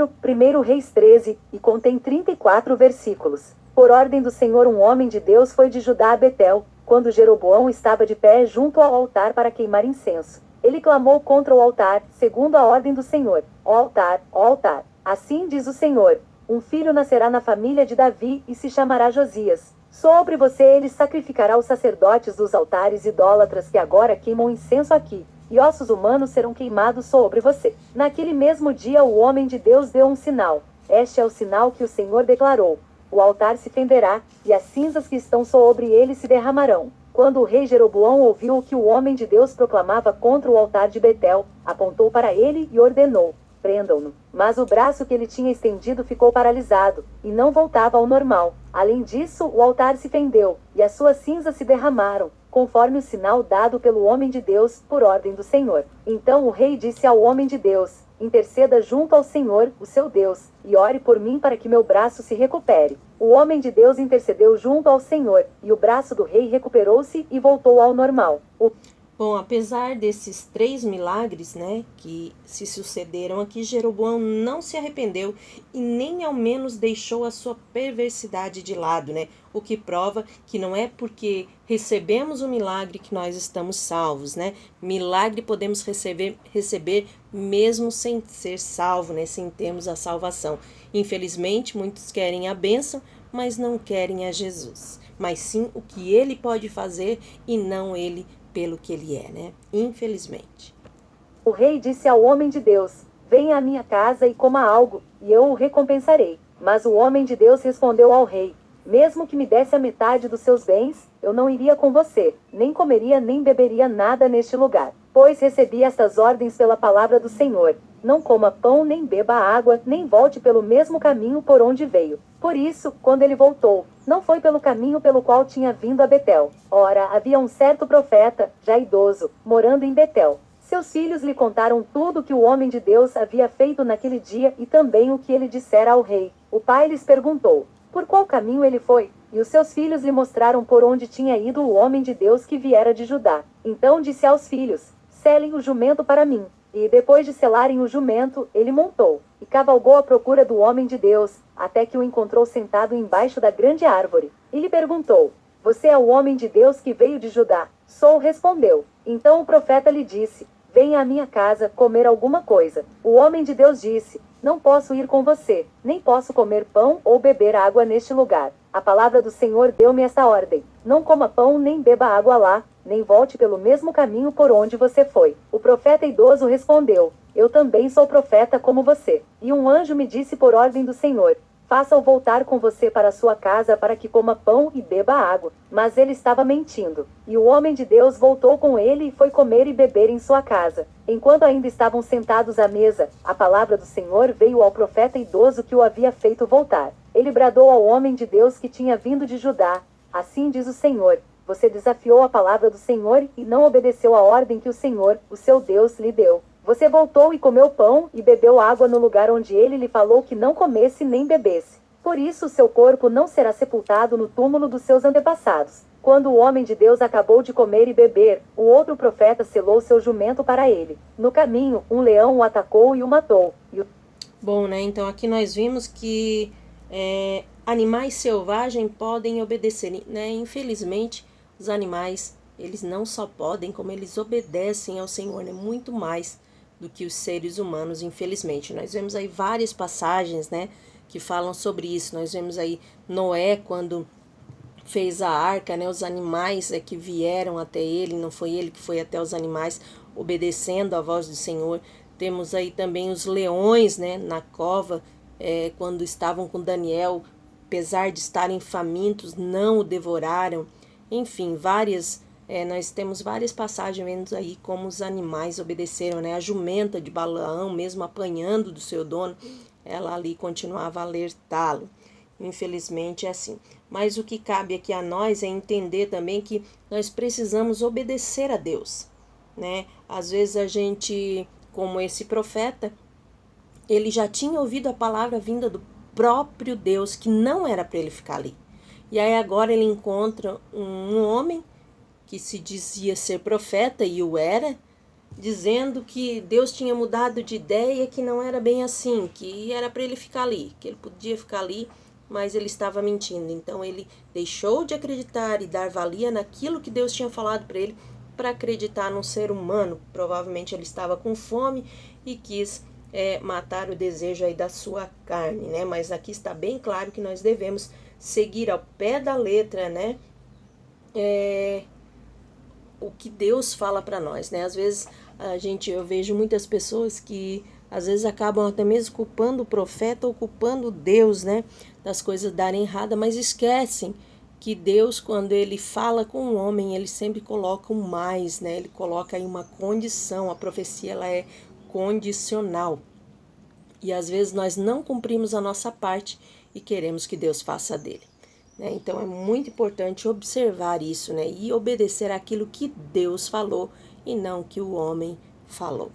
1 Reis 13, e contém 34 versículos. Por ordem do Senhor, um homem de Deus foi de Judá a Betel, quando Jeroboão estava de pé junto ao altar para queimar incenso. Ele clamou contra o altar, segundo a ordem do Senhor: ó altar, assim diz o Senhor, um filho nascerá na família de Davi e se chamará Josias. Sobre você ele sacrificará os sacerdotes dos altares idólatras que agora queimam incenso aqui, e ossos humanos serão queimados sobre você. Naquele mesmo dia o homem de Deus deu um sinal. Este é o sinal que o Senhor declarou: o altar se fenderá, e as cinzas que estão sobre ele se derramarão. Quando o rei Jeroboão ouviu o que o homem de Deus proclamava contra o altar de Betel, apontou para ele e ordenou: prendam-no. Mas o braço que ele tinha estendido ficou paralisado, e não voltava ao normal. Além disso, o altar se fendeu, e as suas cinzas se derramaram, conforme o sinal dado pelo homem de Deus, por ordem do Senhor. Então o rei disse ao homem de Deus: interceda junto ao Senhor, o seu Deus, e ore por mim para que meu braço se recupere. O homem de Deus intercedeu junto ao Senhor, e o braço do rei recuperou-se e voltou ao normal. Bom, apesar desses 3 milagres, né, que se sucederam aqui, Jeroboão não se arrependeu e nem ao menos deixou a sua perversidade de lado, né? O que prova que não é porque recebemos o milagre que nós estamos salvos, né? Milagre podemos receber mesmo sem ser salvo, né? Sem termos a salvação. Infelizmente, muitos querem a bênção, mas não querem a Jesus. Mas sim o que ele pode fazer e não ele pelo que ele é, né? Infelizmente. O rei disse ao homem de Deus: venha à minha casa e coma algo, e eu o recompensarei. Mas o homem de Deus respondeu ao rei: mesmo que me desse a metade dos seus bens, eu não iria com você, nem comeria nem beberia nada neste lugar, pois recebi estas ordens pela palavra do Senhor: não coma pão, nem beba água, nem volte pelo mesmo caminho por onde veio. Por isso, quando ele voltou, não foi pelo caminho pelo qual tinha vindo a Betel. Ora, havia um certo profeta, já idoso, morando em Betel. Seus filhos lhe contaram tudo o que o homem de Deus havia feito naquele dia e também o que ele dissera ao rei. O pai lhes perguntou: por qual caminho ele foi? E os seus filhos lhe mostraram por onde tinha ido o homem de Deus que viera de Judá. Então disse aos filhos: selem o jumento para mim. E depois de selarem o jumento, ele montou, e cavalgou à procura do homem de Deus, até que o encontrou sentado embaixo da grande árvore. E lhe perguntou: você é o homem de Deus que veio de Judá? Sou, respondeu. Então o profeta lhe disse: venha à minha casa comer alguma coisa. O homem de Deus disse: não posso ir com você, nem posso comer pão ou beber água neste lugar. A palavra do Senhor deu-me essa ordem: não coma pão nem beba água lá, nem volte pelo mesmo caminho por onde você foi. O profeta idoso respondeu: eu também sou profeta como você. E um anjo me disse por ordem do Senhor: faça-o voltar com você para sua casa para que coma pão e beba água. Mas ele estava mentindo. E o homem de Deus voltou com ele e foi comer e beber em sua casa. Enquanto ainda estavam sentados à mesa, a palavra do Senhor veio ao profeta idoso que o havia feito voltar. Ele bradou ao homem de Deus que tinha vindo de Judá: assim diz o Senhor: você desafiou a palavra do Senhor e não obedeceu a ordem que o Senhor, o seu Deus, lhe deu. Você voltou e comeu pão e bebeu água no lugar onde ele lhe falou que não comesse nem bebesse. Por isso seu corpo não será sepultado no túmulo dos seus antepassados. Quando o homem de Deus acabou de comer e beber, o outro profeta selou seu jumento para ele. No caminho, um leão o atacou e o matou. Bom, né? Então aqui nós vimos que animais selvagens podem obedecer, né? Infelizmente, os animais, eles não só podem, como eles obedecem ao Senhor, né? Muito mais do que os seres humanos, infelizmente. Nós vemos aí várias passagens, né, que falam sobre isso. Nós vemos aí Noé, quando fez a arca, né, os animais que vieram até ele, não foi ele que foi até os animais, obedecendo à voz do Senhor. Temos aí também os leões, né, na cova, quando estavam com Daniel, apesar de estarem famintos, não o devoraram. Enfim, nós temos várias passagens vendo aí como os animais obedeceram, né? A jumenta de Balaão, mesmo apanhando do seu dono, ela ali continuava a alertá-lo. Infelizmente é assim. Mas o que cabe aqui a nós é entender também que nós precisamos obedecer a Deus, né? Às vezes a gente, como esse profeta, ele já tinha ouvido a palavra vinda do próprio Deus, que não era para ele ficar ali. E aí agora ele encontra um homem que se dizia ser profeta e o era, dizendo que Deus tinha mudado de ideia, que não era bem assim, que era para ele ficar ali, que ele podia ficar ali, mas ele estava mentindo. Então ele deixou de acreditar e dar valia naquilo que Deus tinha falado para ele, para acreditar num ser humano. Provavelmente ele estava com fome e quis matar o desejo aí da sua carne, né? Mas aqui está bem claro que nós devemos seguir ao pé da letra, né? O que Deus fala para nós, né? Às vezes eu vejo muitas pessoas que às vezes acabam até mesmo culpando o profeta ou culpando Deus, né? Das coisas darem errada, mas esquecem que Deus, quando ele fala com o homem, ele sempre coloca um mais, né? Ele coloca aí uma condição. A profecia, ela é condicional. E às vezes nós não cumprimos a nossa parte e queremos que Deus faça a dele, né? Então é muito importante observar isso, né? E obedecer aquilo que Deus falou e não que o homem falou.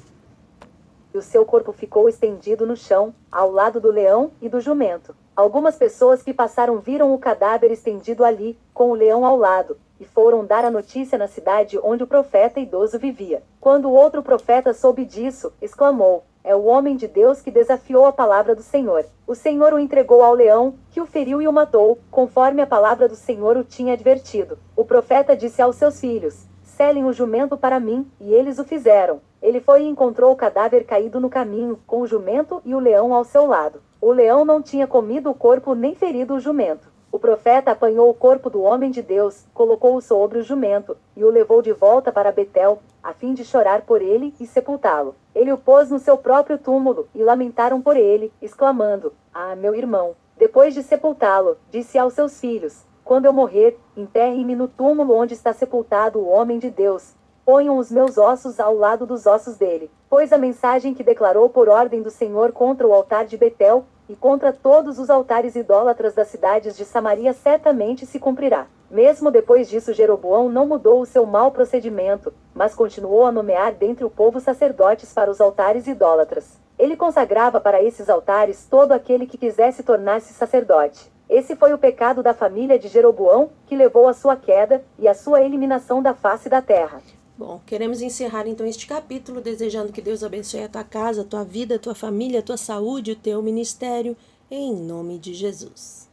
E o seu corpo ficou estendido no chão, ao lado do leão e do jumento. Algumas pessoas que passaram viram o cadáver estendido ali, com o leão ao lado, e foram dar a notícia na cidade onde o profeta idoso vivia. Quando o outro profeta soube disso, exclamou: é o homem de Deus que desafiou a palavra do Senhor. O Senhor o entregou ao leão, que o feriu e o matou, conforme a palavra do Senhor o tinha advertido. O profeta disse aos seus filhos: selem o jumento para mim, e eles o fizeram. Ele foi e encontrou o cadáver caído no caminho, com o jumento e o leão ao seu lado. O leão não tinha comido o corpo nem ferido o jumento. O profeta apanhou o corpo do homem de Deus, colocou-o sobre o jumento, e o levou de volta para Betel, a fim de chorar por ele e sepultá-lo. Ele o pôs no seu próprio túmulo, e lamentaram por ele, exclamando: ah, meu irmão! Depois de sepultá-lo, disse aos seus filhos: quando eu morrer, enterre-me no túmulo onde está sepultado o homem de Deus. Ponham os meus ossos ao lado dos ossos dele. Pois a mensagem que declarou por ordem do Senhor contra o altar de Betel, e contra todos os altares idólatras das cidades de Samaria certamente se cumprirá. Mesmo depois disso, Jeroboão não mudou o seu mau procedimento, mas continuou a nomear dentre o povo sacerdotes para os altares idólatras. Ele consagrava para esses altares todo aquele que quisesse tornar-se sacerdote. Esse foi o pecado da família de Jeroboão, que levou à sua queda e à sua eliminação da face da terra. Bom, queremos encerrar então este capítulo desejando que Deus abençoe a tua casa, a tua vida, a tua família, a tua saúde, o teu ministério, em nome de Jesus.